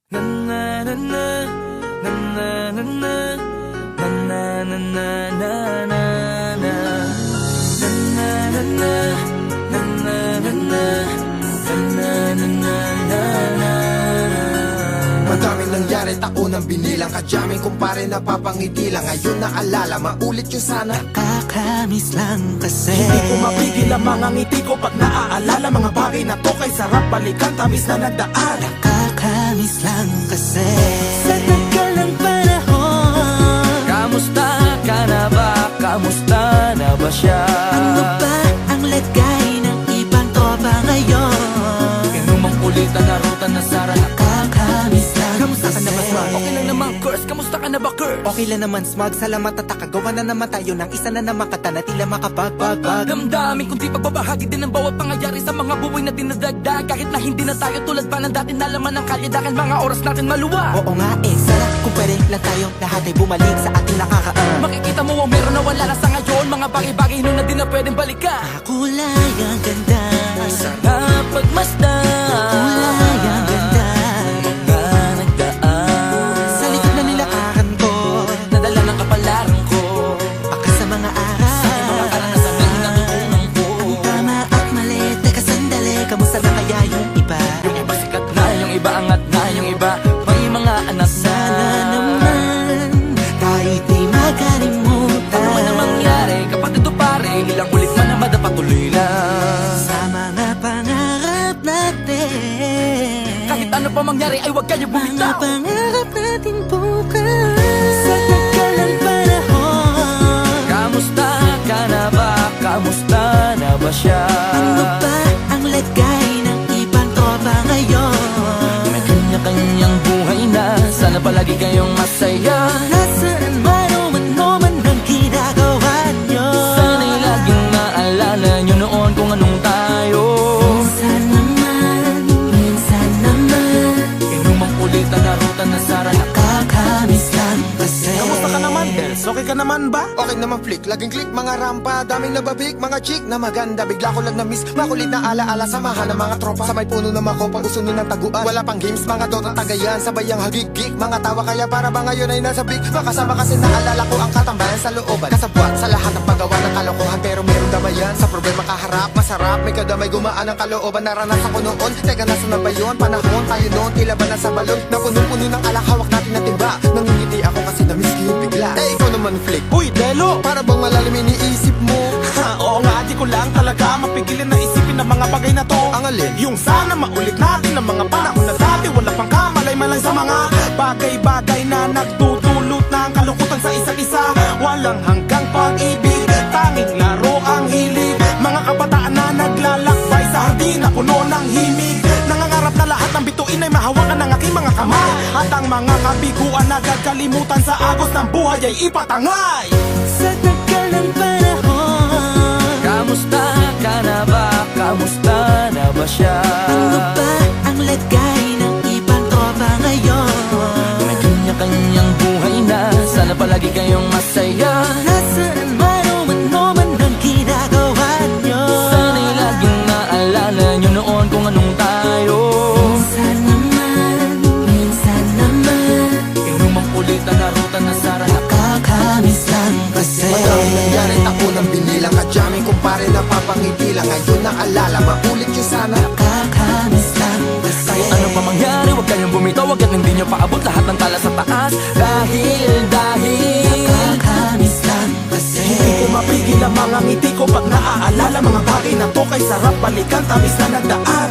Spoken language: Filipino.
Na na na na na na na na na na na na na na na na na Madaming nangyari, taon ang binilang. Kadyaming kumpare na papangiti lang. Ngayon naalala, maulit yung sana. Nakakamiss lang kasi Hindi ko mapigil ang mga ngiti ko pag naaalala. Mga bagay na to kay sarap balikan, tamis na nagdaan. Nakakamiss lang kasi sa tagal ng panahon. Kamusta ka na ba? Kamusta na ba siya? Ano ba ang lagay ng ibang tropa ngayon? Inumang kulitan na ruta na sara. Nakakamiss lang Kamusta ka na ba, Smug? Okay lang naman, Curse. Kamusta ka na ba, Curse? Okay lang naman, Smug. Salamat at nakagawa na naman tayo ng isa na naman kata na tila makapagbag. Damdamin kundi pagbabahagi din ang bawat pangyayari sa mga buhay na dinadagdag. Kahit na hindi na tayo tulad pa ng dati na laman ng kalye. Dahil mga oras natin maluwa. Oo nga sana kung pwede lang tayong lahat ay bumalik sa ating nakakaan. Makikita mo ang meron na wala na sa ngayon. Mga bagay-bagay nun na di na pwedeng balikan. Kulay ang ganda, Sana pagmasdan kulay ang ganda. mga nagdaan Sa likod na nilakaran ko, nadala ng kapalaran ko. baka sa mga araw, Mga karanasan na natutunan ko. ang tama at mali. Teka sandali, kamusta na kaya yung iba? Yung iba sikat na, yung iba angat na, yung iba may mga anak na. Sana naman tayo'y di makalimutan. Ano man ang mangyari kapag ito pare, ilang ulit man ang madapatuloy na. Sa mga pangarap natin, Kahit ano pa mangyari ay huwag kayo mga bumitaw. pangarap natin bukas. Sa tagal ng panahon, Kamusta ka na ba? Kamusta na ba siya? ano ba ang lagay ng ibang tropa ngayon? May kanya-kanyang buhay na, sana palagi kayong masaya. Nasaan man o ano man ang ginagawa nyo, Sana'y laging maalala nyo noon kung anong tayo. minsan naman Inumang kulitan na ruta na sara. nakakamiss lang kasi. Kamusta ka naman, Dels? Okay ka naman ba? Okay naman flick, laging click, mga rampa. Daming nababik, mga chick na maganda. Bigla ko lang na-miss, makulit na alaala. Samahan ng mga tropa, sa may puno na makopa. Usunin ng taguan, wala pang games, mga dota tagayan. Sabay ang hagigik, mga tawa kaya para ba ngayon ay nasa big. Makasama kasi naalala ko ang katambayan sa looban. Kasabwat sa lahat ng paggawa ng kalokohan, pero meron damayan. Sa problema kaharap, masarap, may kadamay gumaan ang kalooban. Naranasan ko noon, teka nasa na ba yun? Panahon tayo noon, tila ba nasa balon? Na puno-puno ng alak, hawak natin na timba. Nangingiti ako kasi na-miss ko yung bigla. Eh, ikaw naman flick, Uy, Delo! para bang malalim iniisip mo? Oo nga, di ko lang talaga mapigilin na isipin ang mga bagay na to. Ang alin? Yung sana maulit natin ang mga panahon na dati. Wala pang kamalay-malay sa mga bagay-bagay na nagdudulot ng kalukutan sa isa't isa. Walang hanggang pag-ibig, tanging laro ang hilig. Mga kabataan na naglalakbay sa hardin na puno ng himig. Nangangarap na lahat ng bituin ay mahawakan ng aking mga kamay. At ang mga kabiguan na gagalimutan sa agos ng buhay ay ipatangay. Sa tagal ng panahon, Kamusta ka na ba? Kamusta na ba siya? ano ba ang lagay ng ibang tropa ngayon? May kanya-kanyang buhay na, sana palagi kayong masaya. Nasaan man o ano man ang ginagawa nyo, Sana'y laging maalala nyo noon kung anong tayo. minsan naman Inumang kulitan na ruta na sara. nakakamiss lang kasi. Madaming nangyari, taon ang binilang. Kadyaming kumpare na papangiti lang. Ngayon naalala, maulit yung sana. Nakakamiss lang kasi. Kahit ano pa mangyari, huwag kayong bumitaw. Hanggat hindi nyo paabot lahat ng tala sa taas. Dahil Nakakamiss lang kasi. Hindi ko mapigil ang mga ngiti ko pag naaalala. Mga bagay na to kay sarap balikan, tamis na nagdaan.